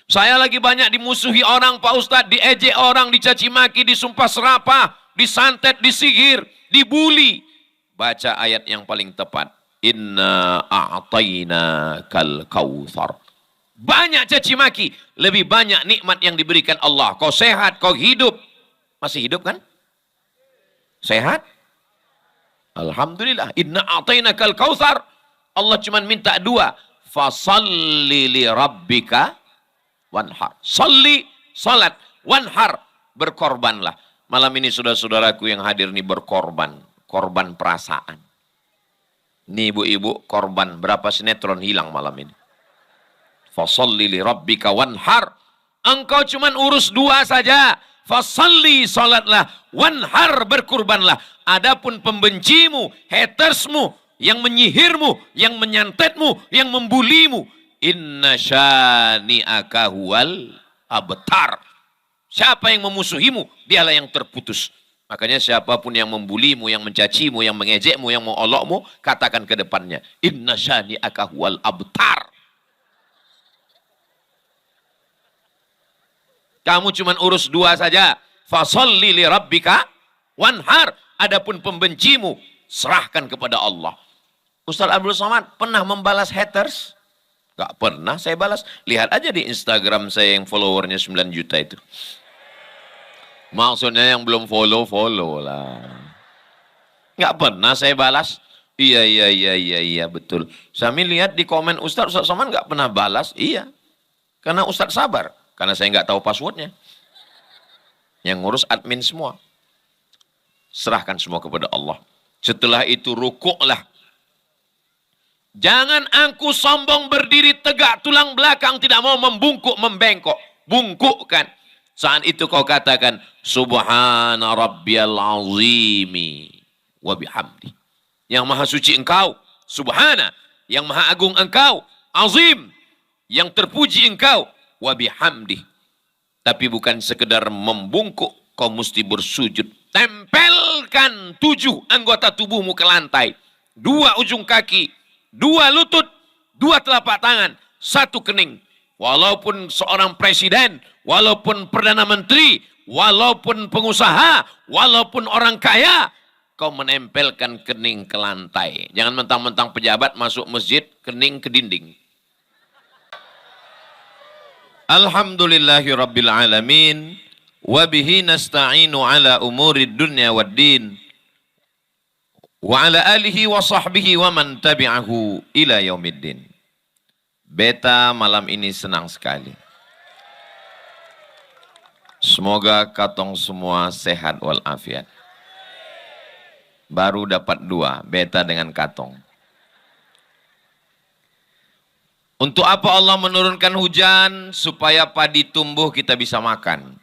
Saya lagi banyak dimusuhi orang Pak Ustadz, diejek orang, dicaci maki, disumpah serapah, disantet, disihir, dibuli. Baca ayat yang paling tepat. Inna a'tayna kal kautsar. Banyak caci maki, lebih banyak nikmat yang diberikan Allah. Kau sehat, kau hidup. Masih hidup kan? Sehat? Alhamdulillah. Inna a'tayna kal kautsar. Allah cuma minta dua. Fasalli li rabbika wanhar. Salli, salat, wanhar, berkorbanlah. Malam ini saudara-saudaraku yang hadir nih berkorban. Korban perasaan. Nih ibu-ibu korban. Berapa sinetron hilang malam ini. Fasalli li rabbika wanhar. Engkau cuman urus dua saja. Fasalli, salatlah. Wanhar, berkurbanlah. Adapun pembencimu, hatersmu, yang menyihirmu, yang menyantetmu, yang membulimu. Inna syani'aka huwal abtar. Siapa yang memusuhimu, dialah yang terputus. Makanya siapapun yang membulimu, yang mencacimu, yang mengejekmu, yang mengolokmu, katakan ke depannya. Inna syani'aka huwal abtar. Kamu cuma urus dua saja. Fasalli li rabbika wanhar. Adapun pembencimu, serahkan kepada Allah. Ustaz Abdul Somad pernah membalas haters? Gak pernah saya balas. Lihat aja di Instagram saya yang followernya 9 juta itu. Maksudnya yang belum follow lah. Gak pernah saya balas. Iya, betul. Saya lihat di komen Ustaz Somad gak pernah balas. Iya. Karena Ustaz sabar. Karena saya gak tahu passwordnya. Yang ngurus admin semua. Serahkan semua kepada Allah. Setelah itu rukuklah. Jangan angku sombong berdiri tegak tulang belakang tidak mau membungkuk membengkok. Bungkukkan. Saat itu kau katakan Subhana rabbiyal azimi wa bihamdi. Yang maha suci engkau, Subhana. Yang maha agung engkau, azim. Yang terpuji engkau, wa bihamdi. Tapi bukan sekedar membungkuk, kau mesti bersujud. Tempelkan 7 anggota tubuhmu ke lantai. 2 ujung kaki, 2 lutut, 2 telapak tangan, 1 kening. Walaupun seorang presiden, walaupun perdana menteri, walaupun pengusaha, walaupun orang kaya, kau menempelkan kening ke lantai. Jangan mentang-mentang pejabat masuk masjid, kening ke dinding. Alhamdulillahi rabbil alamin. Wabihi nasta'inu ala umurid dunya wad din. Wa ala alihi wa sahbihi wa man tabi'ahu ila yaumiddin. Beta malam ini senang sekali. Semoga katong semua sehat walafiat. Baru dapat 2, beta dengan katong. Untuk apa Allah menurunkan hujan? Supaya padi tumbuh kita bisa makan.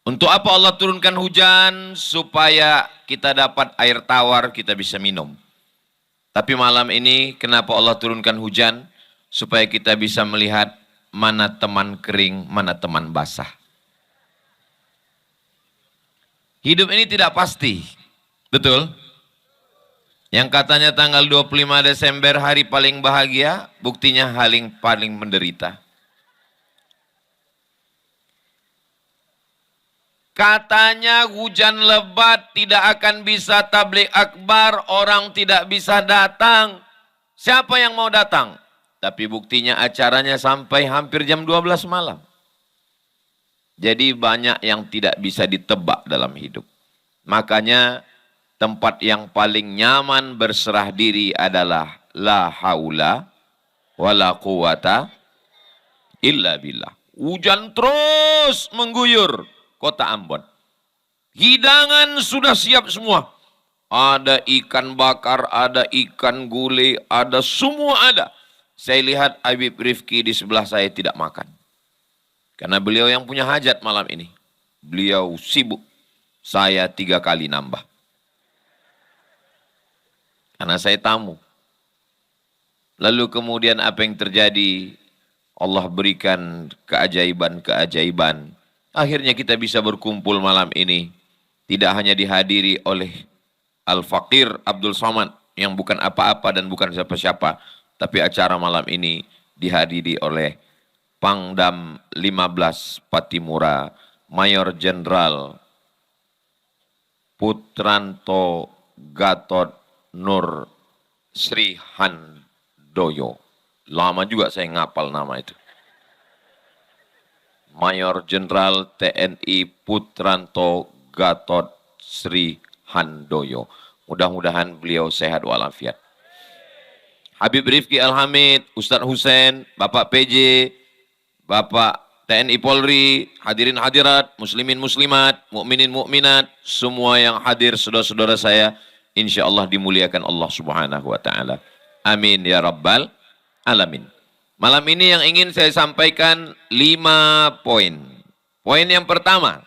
Untuk apa Allah turunkan hujan? Supaya kita dapat air tawar, kita bisa minum. Tapi malam ini, kenapa Allah turunkan hujan? Supaya kita bisa melihat mana teman kering, mana teman basah. Hidup ini tidak pasti. Betul? Yang katanya tanggal 25 Desember hari paling bahagia, buktinya paling menderita. Katanya hujan lebat tidak akan bisa tabligh akbar, orang tidak bisa datang. Siapa yang mau datang? Tapi buktinya acaranya sampai hampir jam 12 malam. Jadi banyak yang tidak bisa ditebak dalam hidup. Makanya tempat yang paling nyaman berserah diri adalah la haula wala quwata illa billah. Hujan terus mengguyur kota Ambon. Hidangan sudah siap semua. Ada ikan bakar, ada ikan gulai, ada semua ada. Saya lihat Habib Rifki di sebelah saya tidak makan. Karena beliau yang punya hajat malam ini. Beliau sibuk. Saya 3 kali nambah. Karena saya tamu. Lalu kemudian apa yang terjadi? Allah berikan keajaiban-keajaiban. Akhirnya kita bisa berkumpul malam ini. Tidak hanya dihadiri oleh Al-Faqir Abdul Somad yang bukan apa-apa dan bukan siapa-siapa. Tapi acara malam ini dihadiri oleh Pangdam 15 Patimura, Mayor Jenderal Putranto Gatot Nur Sri Handoyo. Lama juga saya ngapal nama itu. Mayor Jenderal TNI Putranto Gatot Sri Handoyo. Mudah-mudahan beliau sehat walafiat. Habib Rifki Alhamid, Ustadz Hussein, Bapak PJ, Bapak TNI Polri, hadirin hadirat, muslimin muslimat, mukminin mukminat, semua yang hadir saudara-saudara saya, insya Allah dimuliakan Allah Subhanahu wa taala. Amin ya rabbal alamin. Malam ini yang ingin saya sampaikan 5 poin. Poin yang pertama,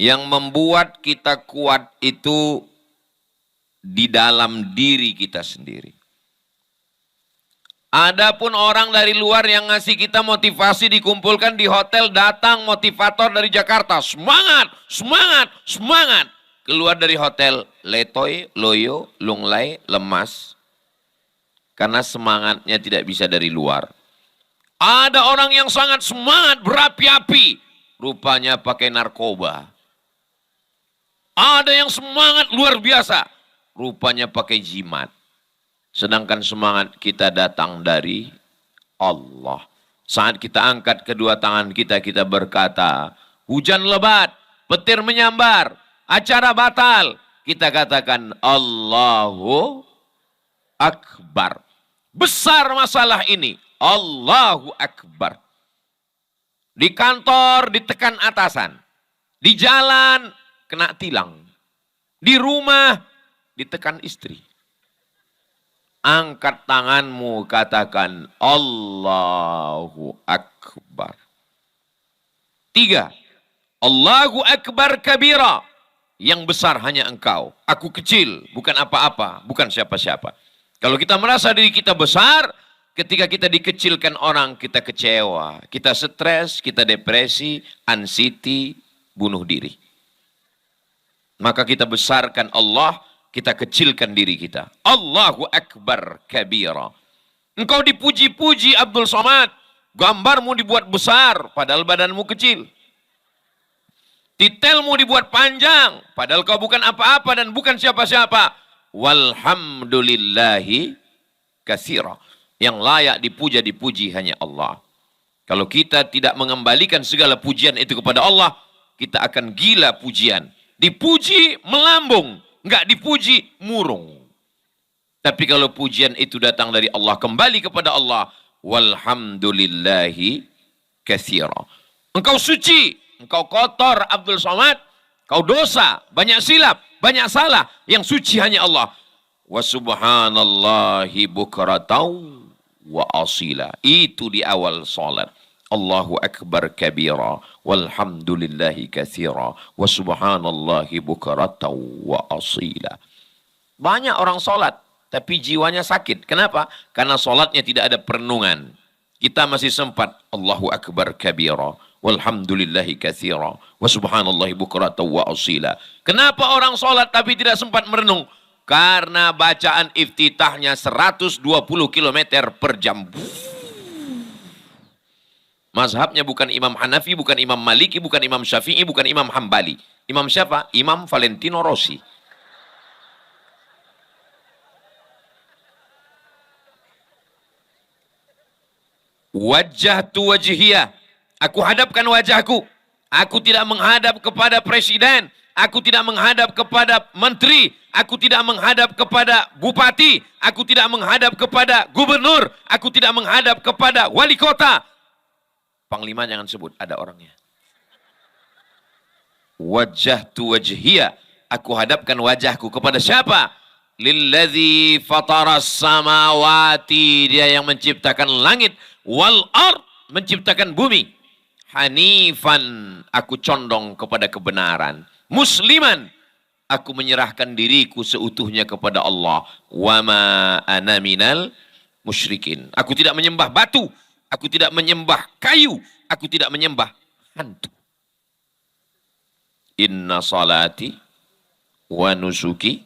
yang membuat kita kuat itu di dalam diri kita sendiri. Adapun orang dari luar yang ngasih kita motivasi dikumpulkan di hotel, datang motivator dari Jakarta. Semangat, semangat, semangat. Keluar dari hotel, letoy, loyo, lunglai, lemas. Karena semangatnya tidak bisa dari luar. Ada orang yang sangat semangat, berapi-api. Rupanya pakai narkoba. Ada yang semangat luar biasa. Rupanya pakai jimat. Sedangkan semangat kita datang dari Allah. Saat kita angkat kedua tangan kita, kita berkata, hujan lebat, petir menyambar, acara batal. Kita katakan, Allahu Akbar. Besar masalah ini. Allahu Akbar. Di kantor ditekan atasan. Di jalan kena tilang. Di rumah ditekan istri. Angkat tanganmu, katakan Allahu Akbar. 3. Allahu Akbar kabira. Yang besar hanya engkau. Aku kecil, bukan apa-apa, bukan siapa-siapa. Kalau kita merasa diri kita besar, ketika kita dikecilkan orang, kita kecewa, kita stres, kita depresi, anxiety, bunuh diri. Maka kita besarkan Allah, kita kecilkan diri kita. Allahu Akbar kabira. Engkau dipuji-puji Abdul Somad. Gambarmu dibuat besar, padahal badanmu kecil. Titelmu dibuat panjang, padahal kau bukan apa-apa dan bukan siapa-siapa. Walhamdulillahi katsira. Yang layak dipuja-dipuji hanya Allah. Kalau kita tidak mengembalikan segala pujian itu kepada Allah, kita akan gila pujian. Dipuji melambung. Enggak dipuji, murung. Tapi kalau pujian itu datang dari Allah, kembali kepada Allah. Walhamdulillahi katsira. Engkau suci, engkau kotor Abdul Somad. Kau dosa, banyak silap, banyak salah. Yang suci hanya Allah. Wa subhanallahi bukrataw wa asila. Itu di awal salat. Allahu Akbar kabira, walhamdulillahi katsira, wa subhanallahi bukratan wa asila. Banyak orang sholat, tapi jiwanya sakit. Kenapa? Karena sholatnya tidak ada perenungan. Kita masih sempat, Allahu Akbar kabira, walhamdulillahi katsira, wa subhanallahi bukratan wa asila. Kenapa orang sholat tapi tidak sempat merenung? Karena bacaan iftitahnya 120 km per jam. Mazhabnya bukan Imam Hanafi, bukan Imam Maliki, bukan Imam Syafi'i, bukan Imam Hambali. Imam siapa? Imam Valentino Rossi. Wajjahtu wajhiyah. Aku hadapkan wajahku. Aku tidak menghadap kepada presiden. Aku tidak menghadap kepada menteri. Aku tidak menghadap kepada bupati. Aku tidak menghadap kepada gubernur. Aku tidak menghadap kepada wali kota. Panglima jangan sebut, ada orangnya. Wajjahtu wajhiyah. Aku hadapkan wajahku kepada siapa? Lilladzi fataras samawati. Dia yang menciptakan langit. Wal ard. Menciptakan bumi. Hanifan. Aku condong kepada kebenaran. Musliman. Aku menyerahkan diriku seutuhnya kepada Allah. Wa ma ana minal musyrikin. Aku tidak menyembah batu. Aku tidak menyembah kayu. Aku tidak menyembah hantu. Inna salati wa nusuki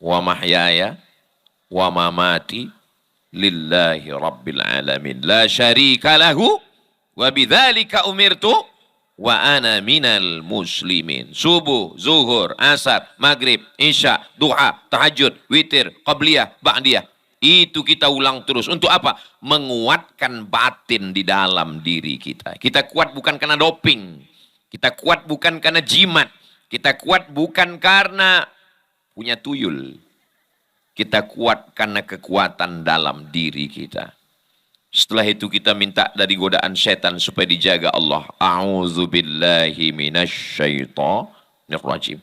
wa mahyaya wa mamati lillahi rabbil alamin. La syarika lahu Wa bidzalika umirtu wa ana minal muslimin. Subuh, zuhur, asar, maghrib, isya, duha, tahajud, witir, qabliyah, ba'diyah. Itu kita ulang terus. Untuk apa? Menguatkan batin di dalam diri kita. Kita kuat bukan karena doping. Kita kuat bukan karena jimat. Kita kuat bukan karena punya tuyul. Kita kuat karena kekuatan dalam diri kita. Setelah itu kita minta dari godaan setan supaya dijaga Allah. A'udzubillahi minasyaitonir rajim.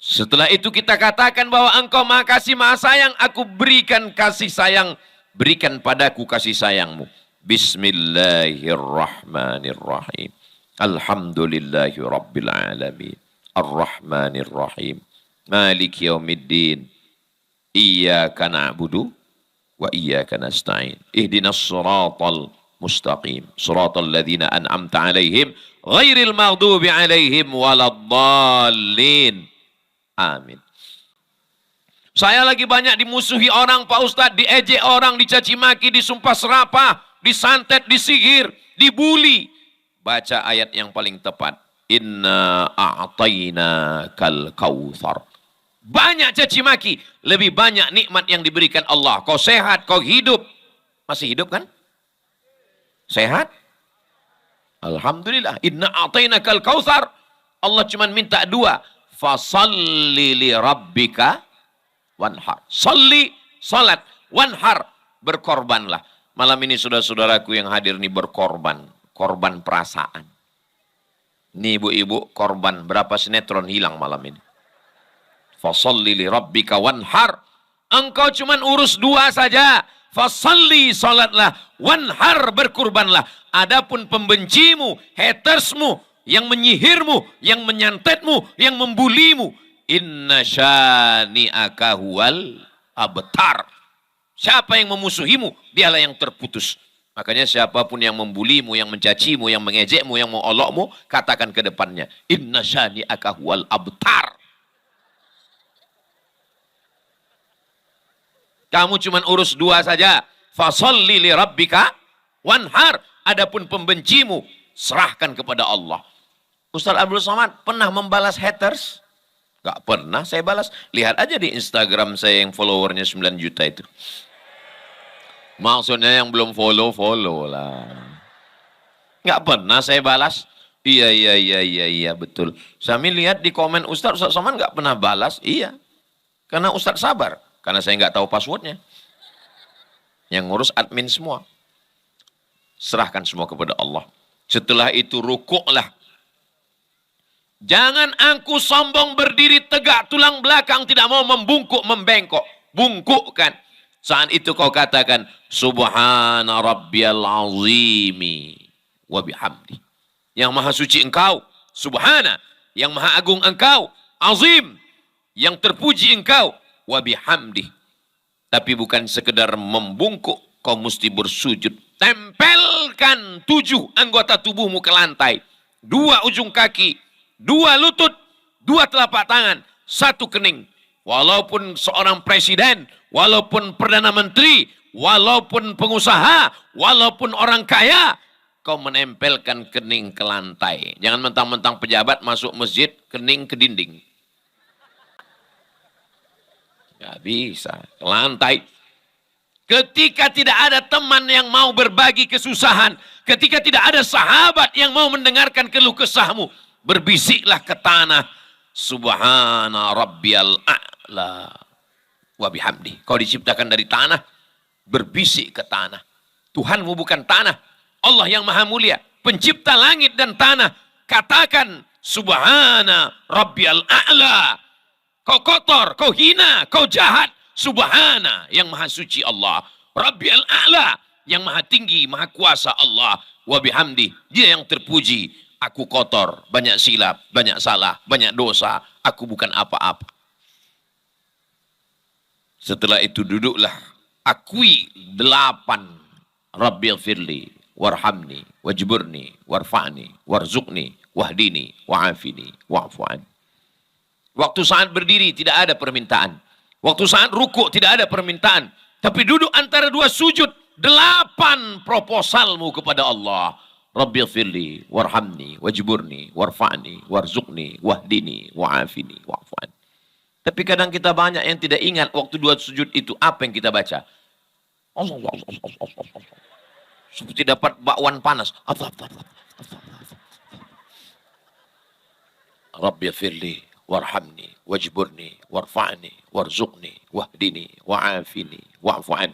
Setelah itu kita katakan bahwa Engkau Maha Kasih, Maha Sayang. Aku berikan kasih sayang. Berikan padaku kasih sayangmu. Bismillahirrahmanirrahim. Alhamdulillahi Rabbil Alamin. Ar-Rahmanir-Rahim. Maliki yaumiddin. Iyyaka na'budu wa iyyaka nasta'in. Ihdinas siratal mustaqim. Siratal ladzina an'amta 'alaihim ghairil maghdubi 'alaihim waladdallin. Amin. Saya lagi banyak dimusuhi orang, Pak Ustadz, diejek orang, dicaci maki, disumpah serapah, disantet, disihir, dibuli. Baca ayat yang paling tepat. Inna a'tainakal kautsar. Banyak caci maki, lebih banyak nikmat yang diberikan Allah. Kau sehat, kau hidup. Masih hidup kan? Sehat? Alhamdulillah. Inna a'tainakal kautsar. Allah cuma minta dua. Fasalli li rabbika wanhar. Salli, salat, wanhar, berkorbanlah. Malam ini saudara-saudaraku yang hadir ini berkorban. Korban perasaan. Nih ibu-ibu, korban berapa sinetron hilang malam ini. Fasalli li rabbika wanhar. Engkau cuman urus dua saja. Fasalli, salatlah. Wanhar, berkurbanlah. Adapun pembencimu, hatersmu, yang menyihirmu, yang menyantetmu, yang membulimu. Inna syani'aka huwal abtar. Siapa yang memusuhimu, dialah yang terputus. Makanya siapapun yang membulimu, yang mencacimu, yang mengejekmu, yang mengolokmu, katakan ke depannya. Inna syani'aka huwal abtar. Kamu cuma urus dua saja. Fasalli li rabbika wanhar. Adapun pembencimu, serahkan kepada Allah. Ustaz Abdul Somad pernah membalas haters? Gak pernah saya balas. Lihat aja di Instagram saya yang followernya 9 juta itu. Maksudnya yang belum follow lah. Gak pernah saya balas. Iya, betul. Saya lihat di komen Ustaz Somad gak pernah balas. Iya. Karena Ustaz sabar. Karena saya nggak tahu passwordnya. Yang ngurus admin semua. Serahkan semua kepada Allah. Setelah itu rukuklah. Jangan angku sombong berdiri tegak, tulang belakang tidak mau membungkuk, membengkok. Bungkukkan. Saat itu kau katakan, Subhana rabbiyal azimi wa bihamdi. Yang maha suci engkau, Subhana. Yang maha agung engkau, azim. Yang terpuji engkau, wa bihamdi. Tapi bukan sekedar membungkuk, kau mesti bersujud. Tempelkan 7 anggota tubuhmu ke lantai. 2 ujung kaki, 2 lutut, 2 telapak tangan, 1 kening. Walaupun seorang presiden, walaupun perdana menteri, walaupun pengusaha, walaupun orang kaya, kau menempelkan kening ke lantai. Jangan mentang-mentang pejabat masuk masjid, kening ke dinding. Gak bisa. Lantai. Ketika tidak ada teman yang mau berbagi kesusahan. Ketika tidak ada sahabat yang mau mendengarkan keluh kesahmu. Berbisiklah ke tanah. Subhana rabbiyal a'la wa bihamdi. Kau diciptakan dari tanah. Berbisik ke tanah. Tuhanmu bukan tanah. Allah yang maha mulia. Pencipta langit dan tanah. Katakan. Subhana rabbiyal a'la. Kau kotor, kau hina, kau jahat. Subhana, yang maha suci Allah. Rabbiyal a'la, yang maha tinggi, maha kuasa Allah. Wa bihamdi, dia yang terpuji. Aku kotor, banyak silap, banyak salah, banyak dosa. Aku bukan apa-apa. Setelah itu duduklah. Akui 8. Rabbil firli, warhamni, wajburni, warfa'ni, warzukni, wahdini, wa'afini, wa'fu'an. Waktu saat berdiri tidak ada permintaan. Waktu saat rukuk tidak ada permintaan. Tapi duduk antara 2 sujud 8 proposalmu kepada Allah. Rabbighfirli warhamni wajburni warfa'ni warzuqni wahdini wa'afini wa'fu'an. Tapi kadang kita banyak yang tidak ingat waktu 2 sujud itu apa yang kita baca. Seperti dapat bakwan panas. Rabbighfirli warhamni wajburni warfa'ni warzuqni wahdini wa'afini wa'fu'an.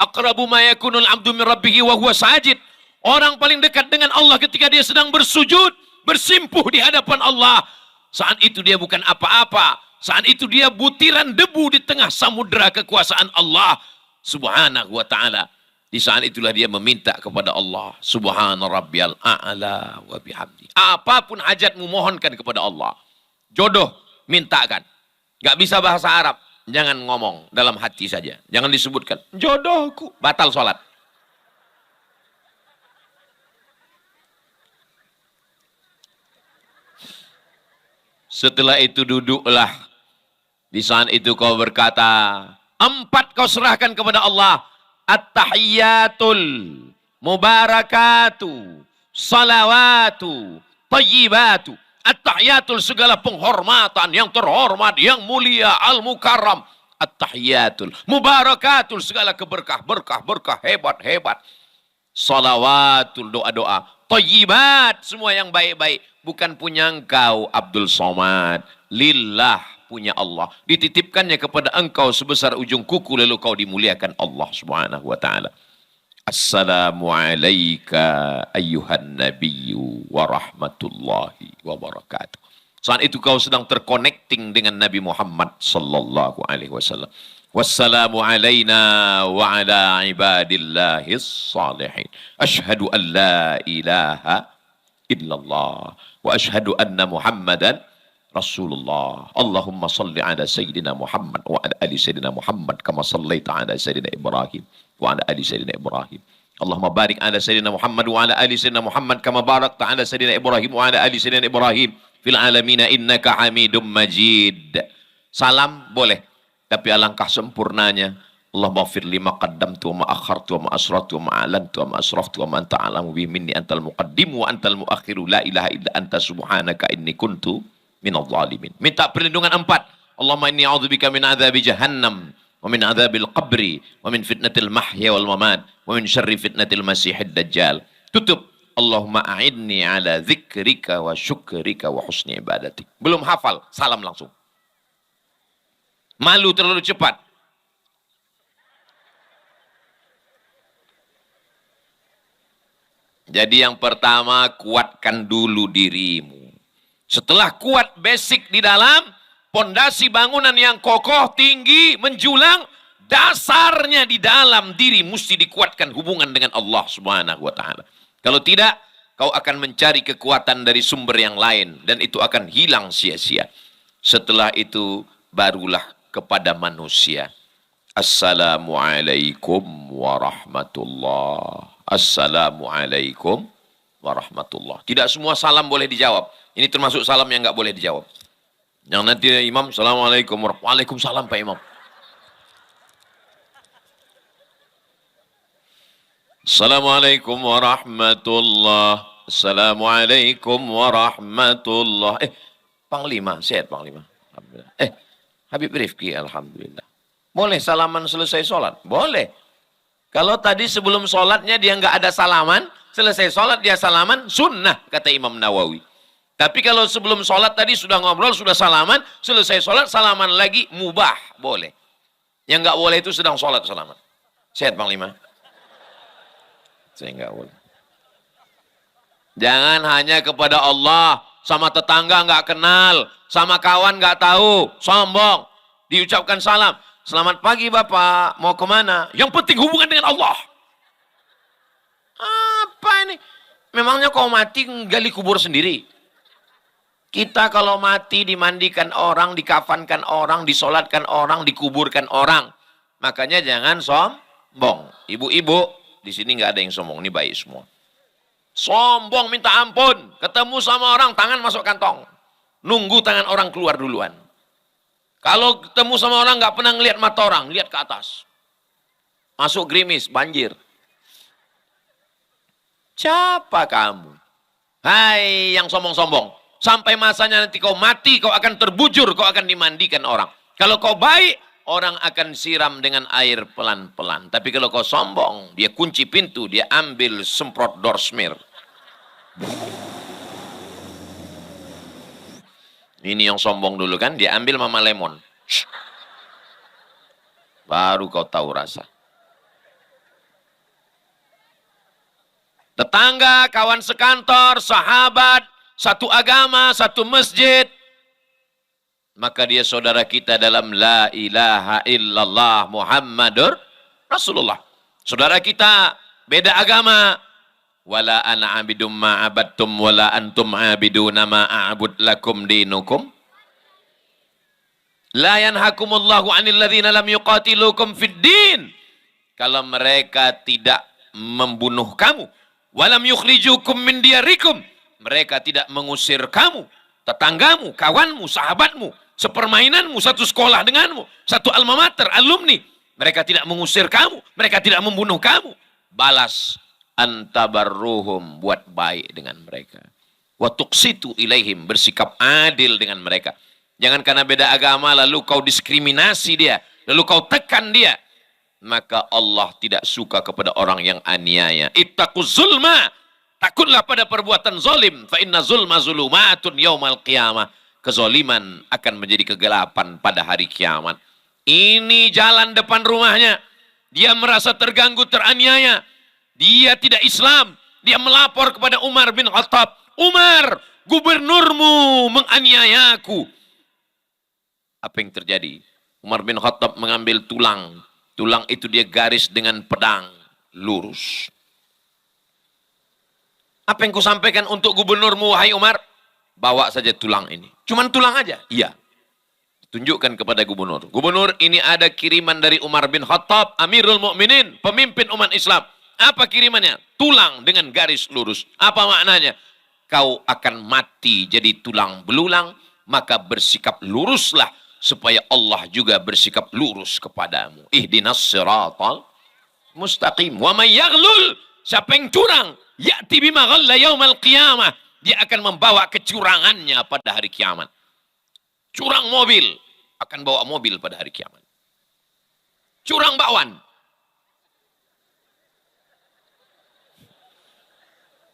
Aqrabu ma yakunul 'abdu min rabbih wa huwa sajid. Orang paling dekat dengan Allah ketika dia sedang bersujud, bersimpuh di hadapan Allah. Saat itu dia bukan apa-apa. Saat itu dia butiran debu di tengah samudera kekuasaan Allah Subhanahu wa ta'ala. Di saat itulah dia meminta kepada Allah. Subhana rabbiyal a'la wa bihamdi. Apapun hajatmu mohonkan kepada Allah. Jodoh, mintakan. Gak bisa bahasa Arab. Jangan ngomong, dalam hati saja. Jangan disebutkan, jodohku. Batal sholat. Setelah itu duduklah. Di saat itu kau berkata, 4 kau serahkan kepada Allah. At-tahiyyatul mubarakatu salawatu tayyibatu. At-tahiyyatul segala penghormatan yang terhormat, yang mulia, al-mukarram. At-tahiyyatul mubarakatul segala berkah hebat. Salawatul doa-doa. Tayyibat semua yang baik-baik. Bukan punya engkau Abdul Somad. Lillah punya Allah. Dititipkannya kepada engkau sebesar ujung kuku lalu kau dimuliakan Allah Subhanahu wa ta'ala. Assalamu alayka ayyuhan nabiyyu wa rahmatullahi wa barakatuh. Saat itu kau sedang terconnecting dengan Nabi Muhammad sallallahu alaihi wasallam. Wassalamu alayna wa ala ibadillahis salihin. Ashhadu an la ilaha illallah wa ashhadu anna Muhammadan Rasulullah. Allahumma salli ala Sayyidina Muhammad wa ala ali Sayyidina Muhammad kama sallaita ala Sayyidina Ibrahim wa ala ali Sayyidina Ibrahim. Allahumma barik ala Sayyidina Muhammad wa ala ali Sayyidina Muhammad kama barakta ala Sayyidina Ibrahim wa ala ali Sayyidina Ibrahim fil alamina innaka Hamidum Majid. Salam boleh, tapi alangkah sempurnanya Allahumma ighfir lima qaddamtu wa ma akhartu wa ma asrartu wa ma a'lantu wa ma asraftu wa ma anta a'lamu bihi minni antal muqaddim wa antal muakhiru la ilaha illa anta subhanaka inni kuntu minadh dhalimin. Minta perlindungan 4. Allahumma inni a'udzubika min adzabi jahannam wa min adzabil qabri wa min fitnatil mahya wal mamat wa min syarri fitnatil masiihid dajjal. Tutup. Allahumma a'inni ala dzikrika wa syukrika wa husni ibadatik. Belum hafal, salam langsung. Malu terlalu cepat. Jadi yang pertama, kuatkan dulu dirimu. Setelah kuat basic di dalam, pondasi bangunan yang kokoh, tinggi, menjulang, dasarnya di dalam diri mesti dikuatkan hubungan dengan Allah Subhanahu wa ta'ala. Kalau tidak, kau akan mencari kekuatan dari sumber yang lain dan itu akan hilang sia-sia. Setelah itu barulah kepada manusia. Assalamualaikum warahmatullah. Assalamualaikum warahmatullah. Tidak semua salam boleh dijawab. Ini termasuk salam yang nggak boleh dijawab. Yang nanti imam, Assalamualaikum warahmatullahi. Waalaikumsalam Pak Imam. Assalamualaikum warahmatullah. Assalamualaikum warahmatullah. Panglima, sehat Panglima. Alhamdulillah. Habib Rifki, Alhamdulillah. Boleh salaman selesai sholat? Boleh. Kalau tadi sebelum sholatnya dia nggak ada salaman, selesai sholat dia salaman, sunnah, kata Imam Nawawi. Tapi kalau sebelum sholat tadi sudah ngobrol, sudah salaman, selesai sholat, salaman lagi, mubah, boleh. Yang nggak boleh itu sedang sholat salaman. Sehat Panglima? Saya nggak boleh. Jangan hanya kepada Allah, sama tetangga nggak kenal, sama kawan nggak tahu, sombong. Diucapkan salam. Selamat pagi Bapak, mau kemana? Yang penting hubungan dengan Allah. Apa ini? Memangnya kau mati gali kubur sendiri? Kita kalau mati dimandikan orang, dikafankan orang, disolatkan orang, dikuburkan orang. Makanya jangan sombong. Ibu-ibu, di sini nggak ada yang sombong, ini baik semua. Sombong minta ampun, ketemu sama orang tangan masuk kantong. Nunggu tangan orang keluar duluan. Kalau ketemu sama orang nggak pernah ngelihat mata orang, lihat ke atas. Masuk gerimis, banjir. Siapa kamu? Hai yang sombong-sombong. Sampai masanya nanti kau mati, kau akan terbujur, kau akan dimandikan orang. Kalau kau baik, orang akan siram dengan air pelan-pelan. Tapi kalau kau sombong, dia kunci pintu, dia ambil semprot door smear. Ini yang sombong dulu kan, dia ambil Mama Lemon. Baru kau tahu rasa. Tetangga, kawan sekantor, sahabat, satu agama, satu masjid. Maka dia saudara kita dalam la ilaha illallah Muhammadur Rasulullah. Saudara kita beda agama. Wala ana abidum ma'abadtum wala antum abiduna ma'abud lakum dinukum. La yanhakumullahu 'anil ladzina lam yuqatilukum fid din. Kalau mereka tidak membunuh kamu, walam yukhrijukum min diyarikum, mereka tidak mengusir kamu, tetanggamu, kawanmu, sahabatmu, sepermainanmu, satu sekolah denganmu, satu alma mater, alumni, mereka tidak mengusir kamu, mereka tidak membunuh kamu, balas antabarruhum, buat baik dengan mereka, wa tuqsitu ilaihim, bersikap adil dengan mereka. Jangan karena beda agama lalu kau diskriminasi dia, lalu kau tekan dia. Maka Allah tidak suka kepada orang yang aniaya. Ittaquz zulma, takutlah pada perbuatan zalim. Fa inna zulma zulumatun yaumal qiyamah. Kezaliman akan menjadi kegelapan pada hari kiamat. Ini jalan depan rumahnya. Dia merasa terganggu, teraniaya. Dia tidak Islam. Dia melapor kepada Umar bin Khattab. Umar, gubernurmu menganiayaku. Apa yang terjadi? Umar bin Khattab mengambil tulang. Tulang itu dia garis dengan pedang. Lurus. Apa yang kau sampaikan untuk gubernurmu, wahai Umar? Bawa saja tulang ini. Cuman tulang aja? Iya. Tunjukkan kepada gubernur. Gubernur, ini ada kiriman dari Umar bin Khattab, Amirul Mukminin, pemimpin umat Islam. Apa kirimannya? Tulang dengan garis lurus. Apa maknanya? Kau akan mati jadi tulang belulang, maka bersikap luruslah supaya Allah juga bersikap lurus kepadamu. Ihdinas siratal mustaqim. Wa may yaghlul, siapa yang curang, ya'ti bima ghalla yaumal qiyamah, dia akan membawa kecurangannya pada hari kiamat. Curang mobil akan bawa mobil pada hari kiamat. Curang bakwan.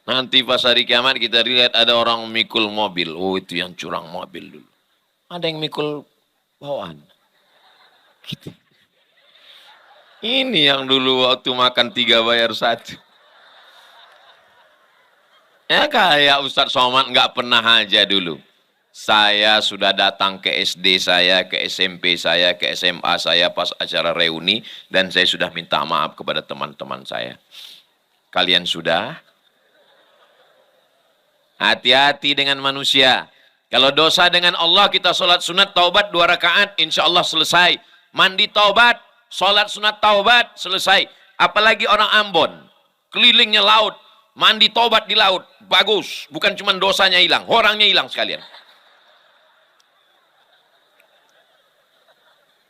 Nanti pas hari kiamat kita lihat ada orang mikul mobil. Oh, itu yang curang mobil dulu. Ada yang mikul bawaan. Gitu. Ini yang dulu waktu makan 3 bayar 1. Ya kayak Ustadz Somad nggak pernah aja dulu. Saya sudah datang ke SD saya, ke SMP saya, ke SMA saya pas acara reuni. Dan saya sudah minta maaf kepada teman-teman saya. Kalian sudah? Hati-hati dengan manusia. Kalau dosa dengan Allah, kita sholat sunat taubat 2 rakaat, insya Allah selesai. Mandi taubat, sholat sunat taubat, selesai. Apalagi orang Ambon, kelilingnya laut, mandi taubat di laut, bagus. Bukan cuma dosanya hilang, orangnya hilang sekalian.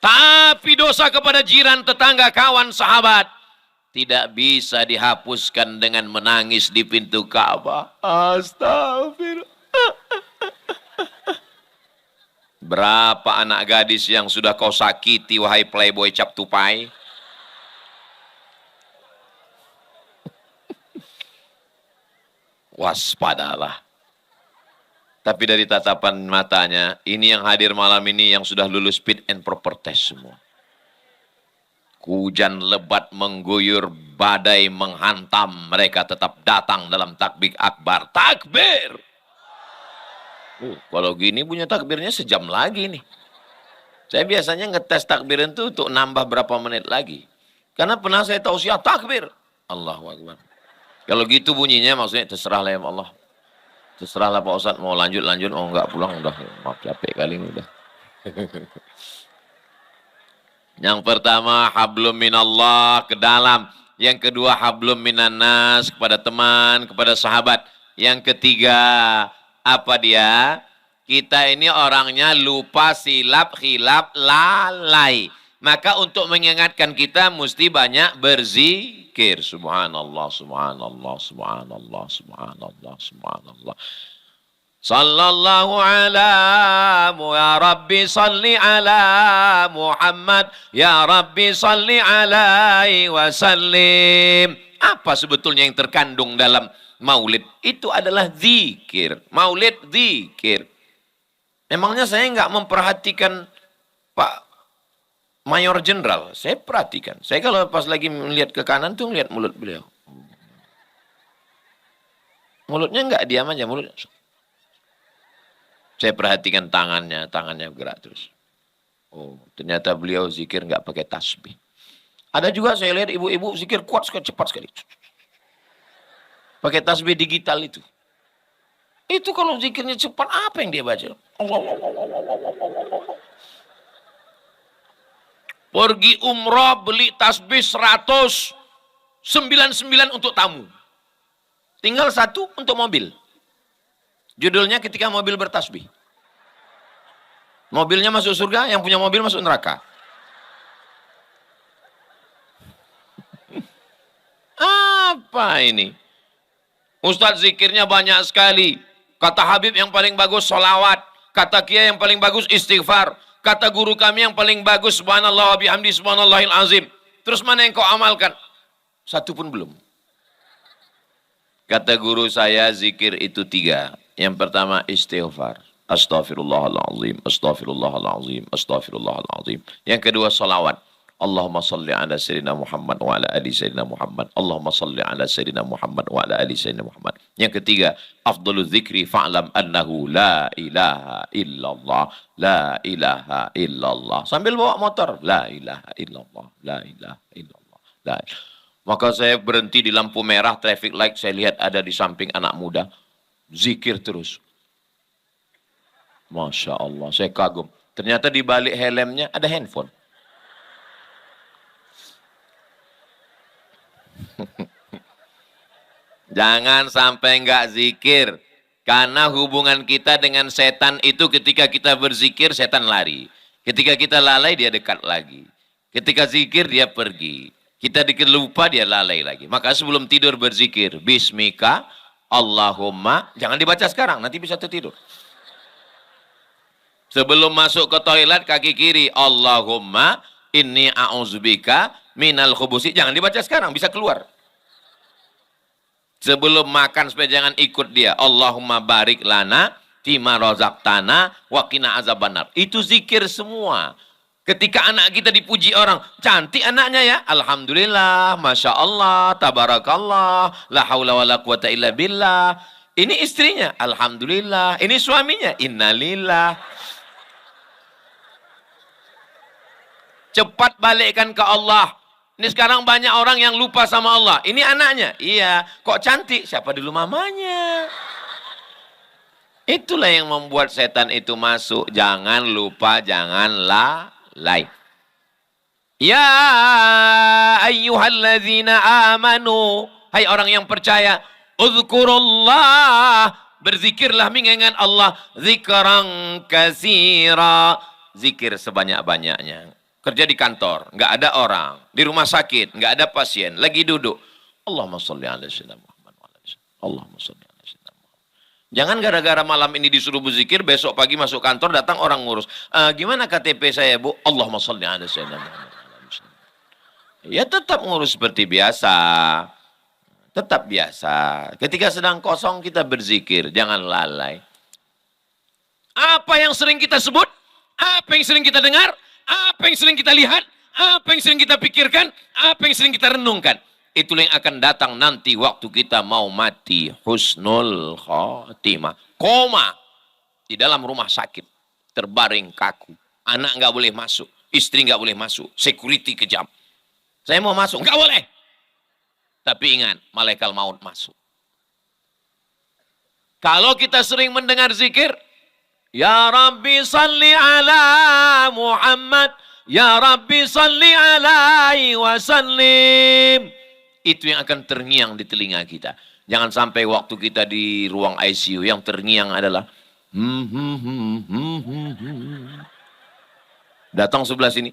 Tapi dosa kepada jiran, tetangga, kawan, sahabat, tidak bisa dihapuskan dengan menangis di pintu Ka'bah. Astagfirullah. Berapa anak gadis yang sudah kau sakiti, wahai playboy cap tupai? Waspadalah. Tapi dari tatapan matanya, ini yang hadir malam ini yang sudah lulus fit and proper test semua. Hujan lebat mengguyur, badai menghantam, mereka tetap datang dalam takbir akbar. Takbir! Kalau gini punya takbirnya sejam lagi nih. Saya biasanya ngetes takbiran itu untuk nambah berapa menit lagi. Karena pernah saya tausiah takbir. Allahu Akbar. Kalau gitu bunyinya maksudnya terserah lah ya Allah. Terserah lah Pak Ustadz, mau lanjut, mau enggak pulang, udah maaf capek kali ini udah. Yang pertama hablum minallah ke dalam. Yang kedua hablum minannas kepada teman, kepada sahabat. Yang ketiga apa dia? Kita ini orangnya lupa, silap, khilaf, lalai. Maka untuk mengingatkan kita mesti banyak berzikir. Subhanallah, subhanallah, subhanallah, subhanallah, subhanallah. Sallallahu ala ya Rabbi salli ala Muhammad ya Rabbi salli alaihi wasallim. Apa sebetulnya yang terkandung dalam maulid? Itu adalah zikir. Maulid zikir. Memangnya saya nggak memperhatikan Pak Mayor Jenderal? Saya perhatikan. Saya kalau pas lagi melihat ke kanan tuh melihat mulut beliau. Mulutnya nggak diam aja, mulutnya. Saya perhatikan tangannya bergerak terus. Oh, ternyata beliau zikir nggak pakai tasbih. Ada juga saya lihat ibu-ibu zikir kuat sekali, cepat sekali. Pakai tasbih digital itu. Itu kalau zikirnya cepat, apa yang dia baca? Pergi umrah, beli tasbih 199 untuk tamu. Tinggal satu untuk mobil. Judulnya ketika mobil bertasbih. Mobilnya masuk surga, yang punya mobil masuk neraka. Apa ini? Ustadz zikirnya banyak sekali. Kata Habib yang paling bagus solawat. Kata Kiai yang paling bagus istighfar. Kata guru kami yang paling bagus subhanallah wa bihamdi subhanallahil azim. Terus mana yang kau amalkan? Satu pun belum. Kata guru saya zikir itu 3. Yang pertama istighfar. Astaghfirullahaladzim, astaghfirullahaladzim, astaghfirullahaladzim. Yang kedua salawat. Allahumma salli ala sayyidina Muhammad wa ala ali sayyidina Muhammad. Allahumma salli ala sayyidina Muhammad wa ala ali sayyidina Muhammad. Yang ketiga, afdhalu dzikri fa'lam annahu la ilaha illallah, la ilaha illallah. Sambil bawa motor, la ilaha illallah, la ilaha illallah, la ilaha. Maka saya berhenti di lampu merah, traffic light, saya lihat ada di samping anak muda. Zikir terus. Masya Allah, saya kagum. Ternyata di balik helmnya ada handphone. Jangan sampai enggak zikir. Karena hubungan kita dengan setan itu ketika kita berzikir, setan lari. Ketika kita lalai, dia dekat lagi. Ketika zikir, dia pergi. Kita dikit lupa, dia lalai lagi. Maka sebelum tidur berzikir, Bismika, Allahumma, jangan dibaca sekarang, nanti bisa tertidur. Sebelum masuk ke toilet, kaki kiri, Allahumma, inni a'udzubika minal khubusi. Jangan dibaca sekarang, bisa keluar. Sebelum makan, supaya jangan ikut dia. Allahumma barik lana, fima razaqtana, wa qina azabannar. Itu zikir semua. Ketika anak kita dipuji orang, cantik anaknya ya, alhamdulillah, masya Allah, tabarakallah, la haula wa la quwata illa billah. Ini istrinya, alhamdulillah. Ini suaminya, innalillah. Cepat balikkan ke Allah. Ini sekarang banyak orang yang lupa sama Allah. Ini anaknya, iya. Kok cantik? Siapa dulu mamanya? Itulah yang membuat setan itu masuk. Jangan lupa, jangan lalai. Ya ayyuhalladzina amanu. Hai orang yang percaya. Uzkurullah. Berzikirlah mengingat Allah. Zikran kasira. Zikir sebanyak-banyaknya. Kerja di kantor, nggak ada orang. Di rumah sakit, nggak ada pasien. Lagi duduk. Allahumma sholli ala sayyidina Muhammad. Allahumma sholli ala sayyidina Muhammad. Jangan gara-gara malam ini disuruh berzikir, besok pagi masuk kantor, datang orang ngurus. Gimana KTP saya, Bu? Allahumma sholli ala sayyidina Muhammad. Ya tetap ngurus seperti biasa. Tetap biasa. Ketika sedang kosong, kita berzikir. Jangan lalai. Apa yang sering kita sebut? Apa yang sering kita dengar? Apa yang sering kita lihat, apa yang sering kita pikirkan, apa yang sering kita renungkan. Itulah yang akan datang nanti waktu kita mau mati. Husnul khotimah. Koma. Di dalam rumah sakit. Terbaring kaku. Anak nggak boleh masuk. Istri nggak boleh masuk. Security kejam. Saya mau masuk. Nggak boleh. Tapi ingat, malaikat maut masuk. Kalau kita sering mendengar zikir, Ya Rabbi salli ala Muhammad. Ya Rabbi salli alaihi wasallim. Itu yang akan terngiang di telinga kita. Jangan sampai waktu kita di ruang ICU yang terngiang adalah datang sebelah sini.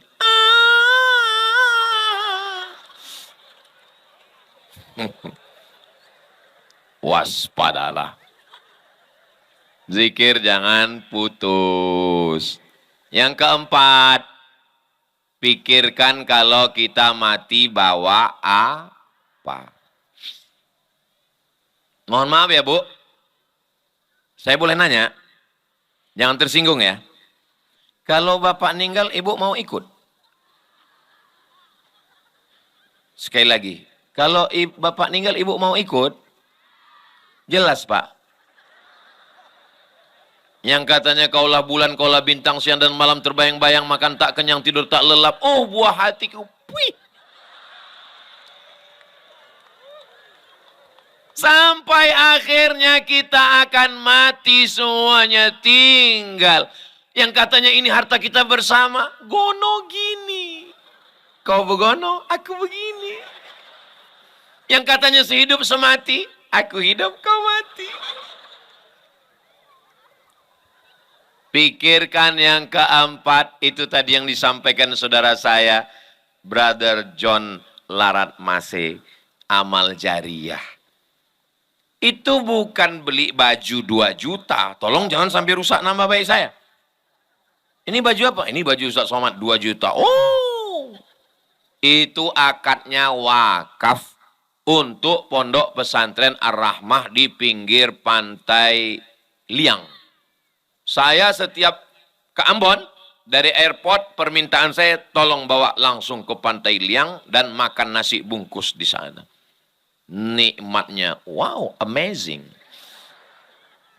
Waspadalah. Zikir jangan putus. Yang keempat, pikirkan kalau kita mati bawa apa. Mohon maaf ya Bu, saya boleh nanya? Jangan tersinggung ya. Kalau Bapak meninggal, Ibu mau ikut? Sekali lagi, kalau Bapak meninggal, Ibu mau ikut? Jelas Pak. Yang katanya kaulah bulan, kaulah bintang, siang dan malam terbayang-bayang, makan tak kenyang, tidur tak lelap. Oh buah hatiku, wih. Sampai akhirnya kita akan mati semuanya tinggal. Yang katanya ini harta kita bersama, gono gini. Kau begono, aku begini. Yang katanya sehidup semati, aku hidup, kau mati. Pikirkan yang keempat, itu tadi yang disampaikan saudara saya, Brother John Larat Mase, amal jariah. Itu bukan beli baju 2 juta. Tolong jangan sampai rusak nama baik saya. Ini baju apa? Ini baju Ustaz Somad 2 juta. Oh, itu akadnya wakaf untuk pondok pesantren Ar-Rahmah di pinggir pantai Liang. Saya setiap ke Ambon, dari airport permintaan saya tolong bawa langsung ke pantai Liang dan makan nasi bungkus di sana. Nikmatnya, wow, amazing.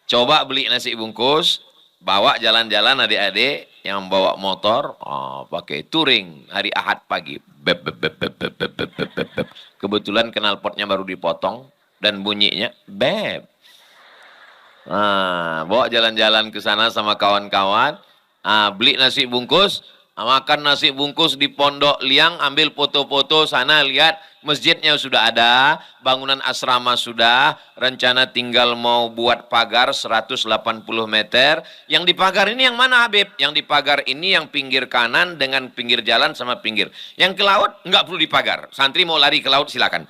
Coba beli nasi bungkus, bawa jalan-jalan adik-adik yang bawa motor, pakai touring hari Ahad pagi. Bep, bep, bep, bep, bep, bep, bep, bep, bep. Kebetulan knalpotnya baru dipotong dan bunyinya bep. Bawa jalan-jalan ke sana sama kawan-kawan, beli nasi bungkus, makan nasi bungkus di Pondok Liang, ambil foto-foto sana, lihat masjidnya sudah ada, bangunan asrama sudah, rencana tinggal mau buat pagar 180 meter. Yang di pagar ini yang mana Habib? Yang di pagar ini yang pinggir kanan dengan pinggir jalan sama pinggir. Yang ke laut nggak perlu dipagar. Santri mau lari ke laut silakan.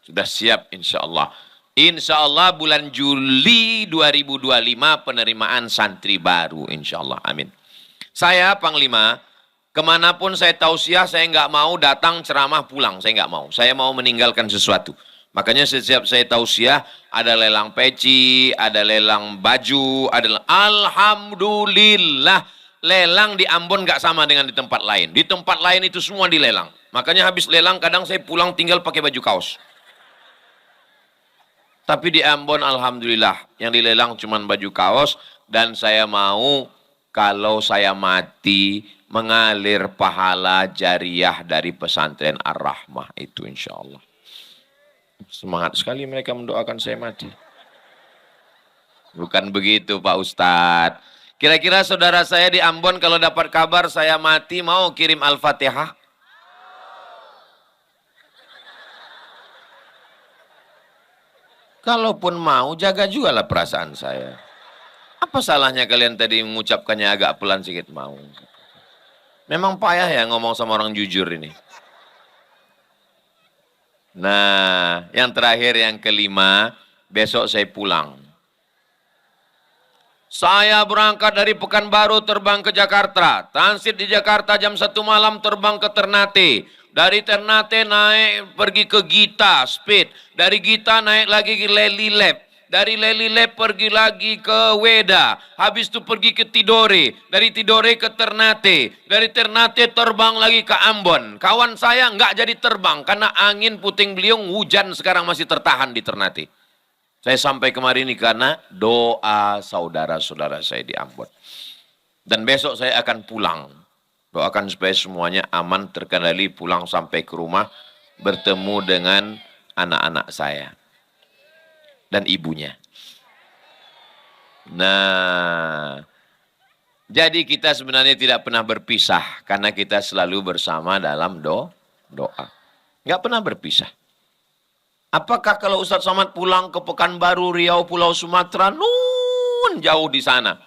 Sudah siap insya Allah. Insya Allah bulan Juli 2025 penerimaan santri baru insya Allah. Amin. Saya Panglima, kemanapun saya tausiah, saya nggak mau datang ceramah pulang. Saya nggak mau. Saya mau meninggalkan sesuatu. Makanya setiap saya tausiah, ada lelang peci, ada lelang baju, Alhamdulillah. Lelang di Ambon nggak sama dengan di tempat lain. Di tempat lain itu semua dilelang. Makanya habis lelang kadang saya pulang tinggal pakai baju kaos. Tapi di Ambon Alhamdulillah yang dilelang cuma baju kaos dan saya mau kalau saya mati mengalir pahala jariah dari pesantren Ar-Rahmah itu insya Allah. Semangat sekali mereka mendoakan saya mati. Bukan begitu Pak Ustadz. Kira-kira saudara saya di Ambon kalau dapat kabar saya mati mau kirim Al-Fatihah? Kalaupun mau, jaga juga lah perasaan saya. Apa salahnya kalian tadi mengucapkannya agak pelan sedikit mau? Memang payah ya ngomong sama orang jujur ini. Nah, yang terakhir yang kelima, besok saya pulang. Saya berangkat dari Pekanbaru terbang ke Jakarta. Transit di Jakarta jam 1 malam terbang ke Ternate. Dari Ternate naik pergi ke Gita Speed. Dari Gita naik lagi ke Lely Lab. Dari Lely Lab pergi lagi ke Weda. Habis itu pergi ke Tidore. Dari Tidore ke Ternate. Dari Ternate terbang lagi ke Ambon. Kawan saya nggak jadi terbang karena angin puting beliung, hujan sekarang masih tertahan di Ternate. Saya sampai kemarin ini karena doa saudara-saudara saya di Ambon. Dan besok saya akan pulang. Doakan supaya semuanya aman, terkendali, pulang sampai ke rumah, bertemu dengan anak-anak saya dan ibunya. Nah, jadi kita sebenarnya tidak pernah berpisah karena kita selalu bersama dalam doa. Nggak pernah berpisah. Apakah kalau Ustadz Somad pulang ke Pekanbaru, Riau, Pulau Sumatera, jauh di sana?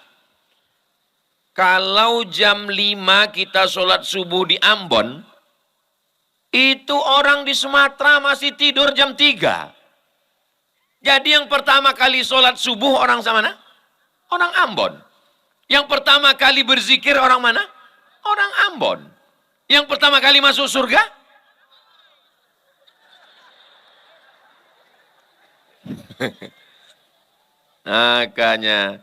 Kalau jam 5 kita sholat subuh di Ambon, Itu orang di Sumatera masih tidur jam 3. Jadi yang pertama kali sholat subuh orang mana? Orang Ambon. Yang pertama kali berzikir orang mana? Orang Ambon. Yang pertama kali masuk surga? Makanya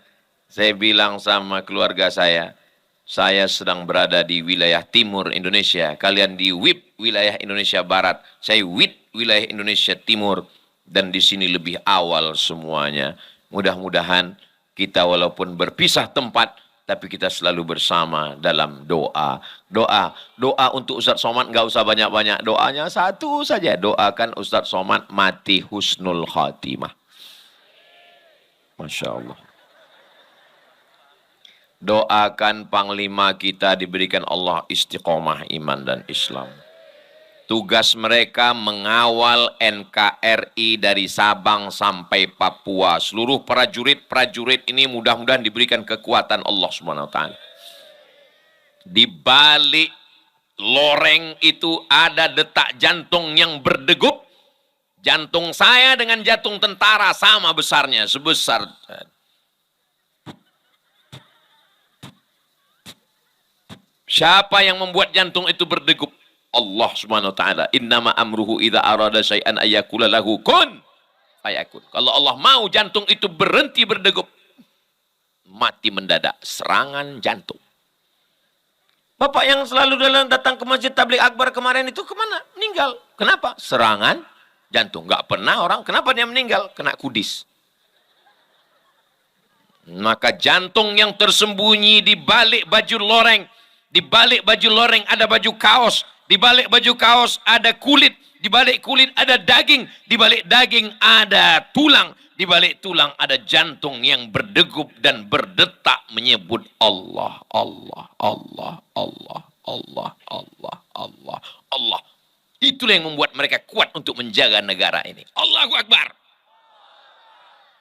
saya bilang sama keluarga saya sedang berada di wilayah timur Indonesia, kalian di WIP wilayah Indonesia Barat, saya WIP wilayah Indonesia Timur, dan di sini lebih awal semuanya. Mudah-mudahan kita walaupun berpisah tempat, tapi kita selalu bersama dalam doa. Doa untuk Ustadz Somad nggak usah banyak-banyak, doanya satu saja, doakan Ustadz Somad mati husnul khatimah. Masya Allah. Doakan Panglima kita diberikan Allah istiqomah iman dan Islam. Tugas mereka mengawal NKRI dari Sabang sampai Papua. Seluruh prajurit ini mudah-mudahan diberikan kekuatan Allah SWT. Di balik loreng itu ada detak jantung yang berdegup. Jantung saya dengan jantung tentara sama besarnya, sebesar. Siapa yang membuat jantung itu berdegup? Allah Subhanahu wa taala. Innama amruhu idza arada syai'an ayyakula lahu kun fayakun. Kalau Allah mau jantung itu berhenti berdegup, mati mendadak, serangan jantung. Bapak yang selalu datang ke Masjid Tabligh Akbar kemarin itu kemana? Meninggal. Kenapa? Serangan jantung. Nggak pernah orang, kenapa dia meninggal? Kena kudis. Maka jantung yang tersembunyi di balik baju loreng, di balik baju loreng ada baju kaos, di balik baju kaos ada kulit, di balik kulit ada daging, di balik daging ada tulang, di balik tulang ada jantung yang berdegup dan berdetak menyebut Allah, Allah, Allah, Allah, Allah, Allah, Allah, Allah. Itulah yang membuat mereka kuat untuk menjaga negara ini. Allahu Akbar.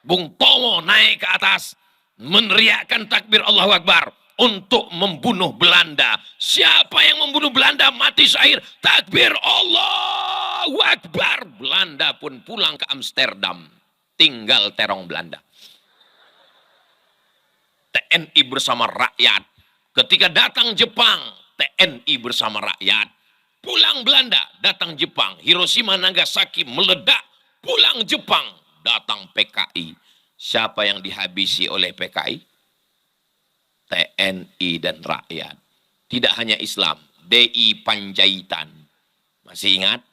Bung Tomo naik ke atas, meneriakkan takbir Allahu Akbar untuk membunuh Belanda. Siapa yang membunuh Belanda mati syahid. Takbir Allahu Akbar. Belanda pun pulang ke Amsterdam. Tinggal terong Belanda. TNI bersama rakyat. Ketika datang Jepang, TNI bersama rakyat. Pulang Belanda, datang Jepang. Hiroshima, Nagasaki meledak. Pulang Jepang, datang PKI. Siapa yang dihabisi oleh PKI? TNI dan rakyat. Tidak hanya Islam. DI Panjaitan. Masih ingat?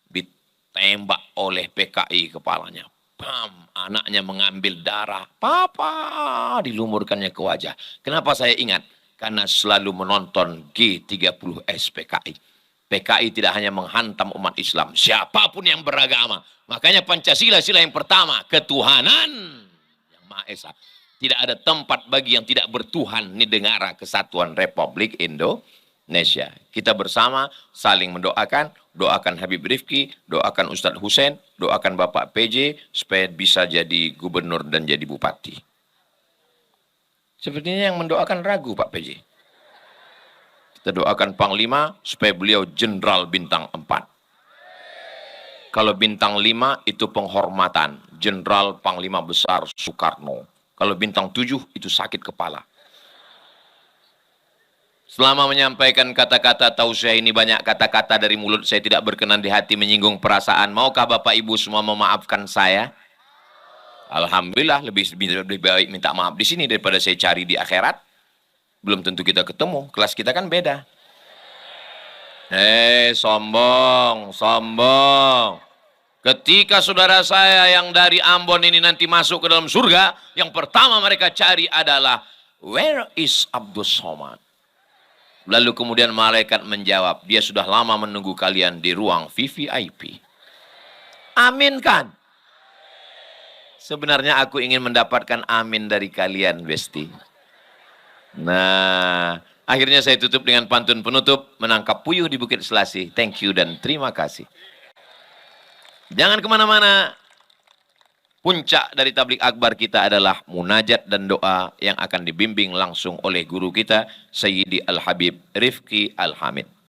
Ditembak oleh PKI kepalanya. Pam, anaknya mengambil darah. Papa, dilumurkannya ke wajah. Kenapa saya ingat? Karena selalu menonton G30S PKI. PKI tidak hanya menghantam umat Islam, siapapun yang beragama. Makanya Pancasila sila yang pertama, ketuhanan yang Maha Esa. Tidak ada tempat bagi yang tidak bertuhan di negara kesatuan Republik Indonesia. Kita bersama saling mendoakan, doakan Habib Rifki, doakan Ustadz Hussein, doakan Bapak PJ supaya bisa jadi gubernur dan jadi bupati. Sepertinya yang mendoakan ragu Pak PJ. Kita doakan Panglima supaya beliau jenderal bintang 4. Kalau bintang 5 itu penghormatan, jenderal Panglima Besar Soekarno. Kalau bintang 7 itu sakit kepala. Selama menyampaikan kata-kata tausiah ini banyak kata-kata dari mulut saya tidak berkenan di hati menyinggung perasaan. Maukah Bapak Ibu semua memaafkan saya? Alhamdulillah lebih baik minta maaf di sini daripada saya cari di akhirat. Belum tentu kita ketemu, kelas kita kan beda. Sombong, sombong. Ketika saudara saya yang dari Ambon ini nanti masuk ke dalam surga, yang pertama mereka cari adalah, where is Abdul Somad? Lalu kemudian malaikat menjawab, dia sudah lama menunggu kalian di ruang VVIP. Amin kan? Sebenarnya aku ingin mendapatkan amin dari kalian, Besti. Nah, akhirnya saya tutup dengan pantun penutup, menangkap puyuh di Bukit Selasih. Thank you dan terima kasih. Jangan kemana-mana. Puncak dari tabligh akbar kita adalah munajat dan doa yang akan dibimbing langsung oleh guru kita, Sayyidi Al-Habib Rifki Al-Hamid.